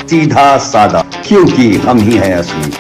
सीधा सादा, क्योंकि हम ही हैं असली।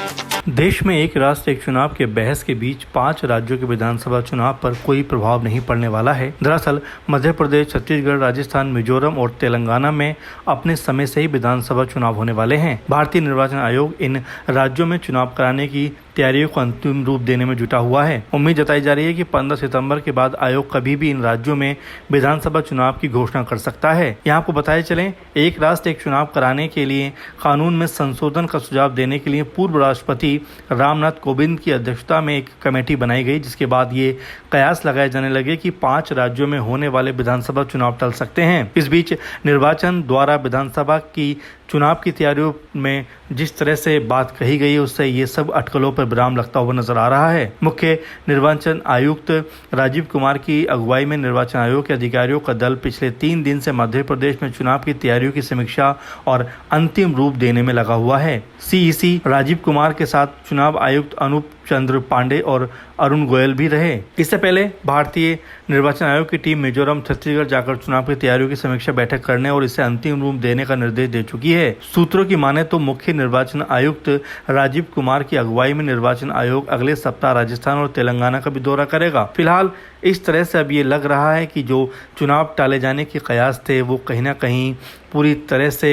देश में एक राष्ट्र एक चुनाव के बहस के बीच 5 राज्यों के विधानसभा चुनाव पर कोई प्रभाव नहीं पड़ने वाला है। दरअसल मध्य प्रदेश, छत्तीसगढ़, राजस्थान, मिजोरम और तेलंगाना में अपने समय से ही विधानसभा चुनाव होने वाले हैं। भारतीय निर्वाचन आयोग इन राज्यों में चुनाव कराने की तैयारियों को अंतिम रूप देने में जुटा हुआ है। उम्मीद जताई जा रही है कि 15 सितंबर के बाद आयोग कभी भी इन राज्यों में विधानसभा चुनाव की घोषणा कर सकता है। यहाँ आपको बताए चलें, एक राष्ट्र एक चुनाव कराने के लिए कानून में संशोधन का सुझाव देने के लिए पूर्व राष्ट्रपति रामनाथ कोविंद की अध्यक्षता में एक कमेटी बनाई गई, जिसके बाद ये कयास लगाए जाने लगे कि 5 राज्यों में होने वाले विधानसभा चुनाव टल सकते हैं। इस बीच निर्वाचन द्वारा विधानसभा की चुनाव की तैयारियों में जिस तरह से बात कही गई है, उससे ये सब अटकलों पर विराम लगता हुआ नजर आ रहा है। मुख्य निर्वाचन आयुक्त राजीव कुमार की अगुवाई में निर्वाचन आयोग के अधिकारियों का दल पिछले 3 दिन से मध्य प्रदेश में चुनाव की तैयारियों की समीक्षा और अंतिम रूप देने में लगा हुआ है। सीईसी राजीव कुमार के साथ चुनाव आयुक्त अनूप चंद्र पांडे और अरुण गोयल भी रहे। इससे पहले भारतीय निर्वाचन आयोग की टीम मिजोरम, छत्तीसगढ़ जाकर चुनाव की तैयारियों की समीक्षा बैठक करने और इसे अंतिम रूप देने का निर्देश दे चुकी है। सूत्रों की माने तो मुख्य निर्वाचन आयुक्त राजीव कुमार की अगुवाई में निर्वाचन आयोग अगले सप्ताह राजस्थान और तेलंगाना का भी दौरा करेगा। फिलहाल इस तरह से अब ये लग रहा है कि जो चुनाव टाले जाने के कयास थे वो कहीं ना कहीं पूरी तरह से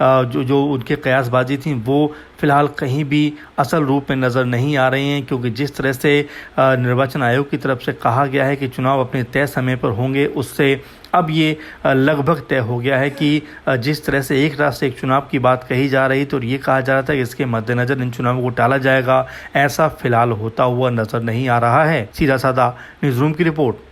जो उनके कयासबाजी थी वो फिलहाल कहीं भी असल रूप में नज़र नहीं आ रही हैं, क्योंकि जिस तरह से निर्वाचन आयोग की तरफ से कहा गया है कि चुनाव अपने तय समय पर होंगे, उससे अब ये लगभग तय हो गया है कि जिस तरह से एक राष्ट्र एक चुनाव की बात कही जा रही तो ये कहा जा रहा था कि इसके मद्देनजर इन चुनावों को टाला जाएगा, ऐसा फिलहाल होता हुआ नजर नहीं आ रहा है। सीधा साधा न्यूज़ रूम की रिपोर्ट।